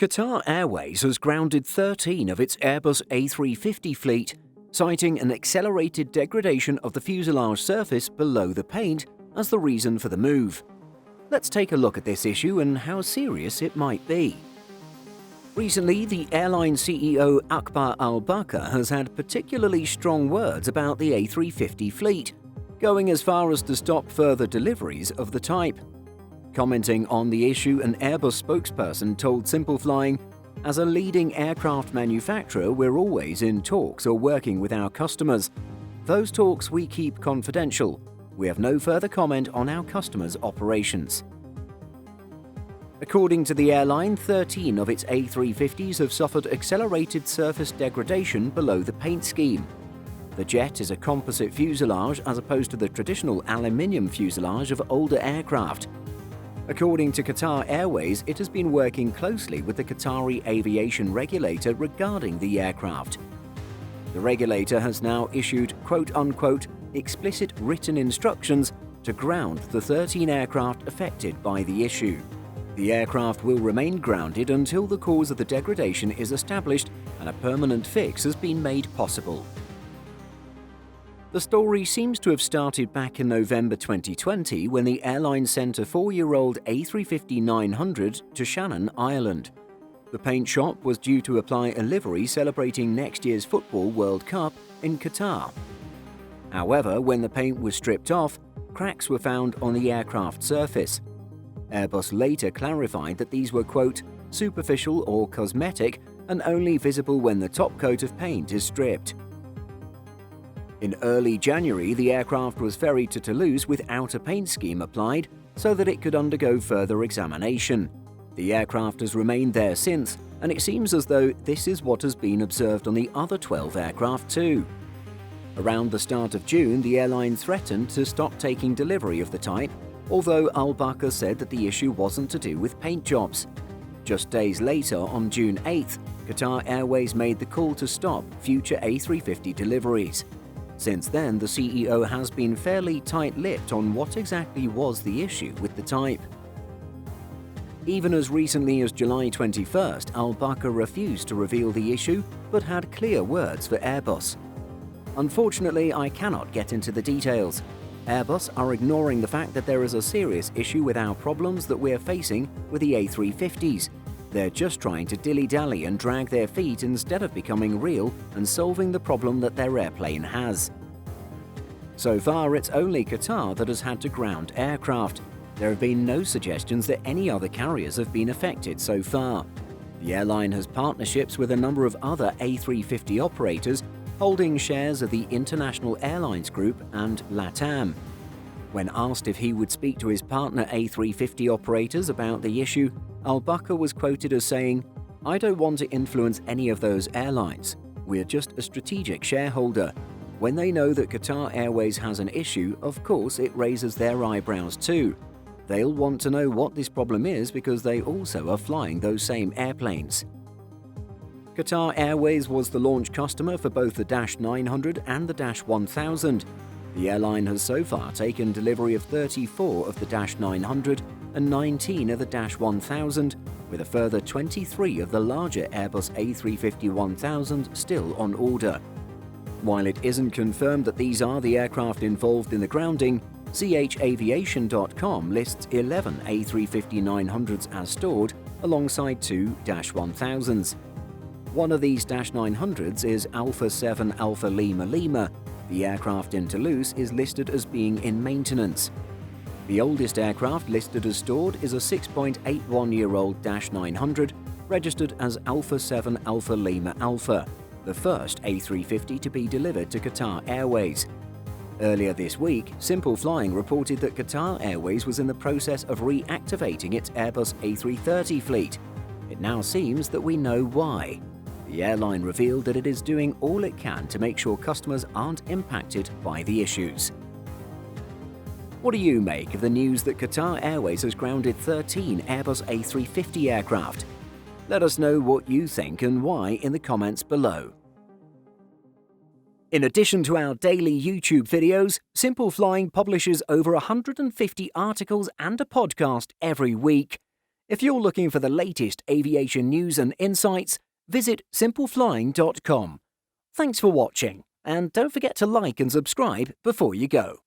Qatar Airways has grounded 13 of its Airbus A350 fleet, citing an accelerated degradation of the fuselage surface below the paint as the reason for the move. Let's take a look at this issue and how serious it might be. Recently, the airline CEO Akbar Al-Bakr has had particularly strong words about the A350 fleet, going as far as to stop further deliveries of the type. Commenting on the issue, an Airbus spokesperson told Simple Flying, "As a leading aircraft manufacturer, we're always in talks or working with our customers. Those talks we keep confidential. We have no further comment on our customers' operations." According to the airline, 13 of its A350s have suffered accelerated surface degradation below the paint scheme. The jet is a composite fuselage as opposed to the traditional aluminium fuselage of older aircraft. According to Qatar Airways, it has been working closely with the Qatari aviation regulator regarding the aircraft. The regulator has now issued quote-unquote explicit written instructions to ground the 13 aircraft affected by the issue. The aircraft will remain grounded until the cause of the degradation is established and a permanent fix has been made possible. The story seems to have started back in November 2020 when the airline sent a 4-year-old A350-900 to Shannon, Ireland. The paint shop was due to apply a livery celebrating next year's Football World Cup in Qatar. However, when the paint was stripped off, cracks were found on the aircraft surface. Airbus later clarified that these were, quote, superficial or cosmetic and only visible when the top coat of paint is stripped. In early January, the aircraft was ferried to Toulouse without a paint scheme applied so that it could undergo further examination. The aircraft has remained there since, and it seems as though this is what has been observed on the other 12 aircraft too. Around the start of June, the airline threatened to stop taking delivery of the type, although Al-Bakr said that the issue wasn't to do with paint jobs. Just days later, on June 8th, Qatar Airways made the call to stop future A350 deliveries. Since then, the CEO has been fairly tight-lipped on what exactly was the issue with the type. Even as recently as July 21st, Al-Bakr refused to reveal the issue but had clear words for Airbus. "Unfortunately, I cannot get into the details. Airbus are ignoring the fact that there is a serious issue with our problems that we're facing with the A350s. They're just trying to dilly-dally and drag their feet instead of becoming real and solving the problem that their airplane has." So far, it's only Qatar that has had to ground aircraft. There have been no suggestions that any other carriers have been affected so far. The airline has partnerships with a number of other A350 operators holding shares of the International Airlines Group and LATAM. When asked if he would speak to his partner A350 operators about the issue, Al-Bakr was quoted as saying, "I don't want to influence any of those airlines. We're just a strategic shareholder. When they know that Qatar Airways has an issue, of course it raises their eyebrows too. They'll want to know what this problem is because they also are flying those same airplanes." Qatar Airways was the launch customer for both the Dash 900 and the Dash 1000. The airline has so far taken delivery of 34 of the Dash 900 and 19 of the Dash 1000, with a further 23 of the larger Airbus A350-1000 still on order. While it isn't confirmed that these are the aircraft involved in the grounding, CHAviation.com lists 11 A350-900s as stored, alongside 2 Dash 1000s. One of these Dash 900s is Alpha 7 Alpha Lima Lima. The aircraft in Toulouse is listed as being in maintenance. The oldest aircraft listed as stored is a 6.81-year-old Dash 900, registered as Alpha 7 Alpha Lima Alpha, the first A350 to be delivered to Qatar Airways. Earlier this week, Simple Flying reported that Qatar Airways was in the process of reactivating its Airbus A330 fleet. It now seems that we know why. The airline revealed that it is doing all it can to make sure customers aren't impacted by the issues. What do you make of the news that Qatar Airways has grounded 13 Airbus A350 aircraft? Let us know what you think and why in the comments below. In addition to our daily YouTube videos, Simple Flying publishes over 150 articles and a podcast every week. If you're looking for the latest aviation news and insights, visit simpleflying.com. Thanks for watching, and don't forget to like and subscribe before you go.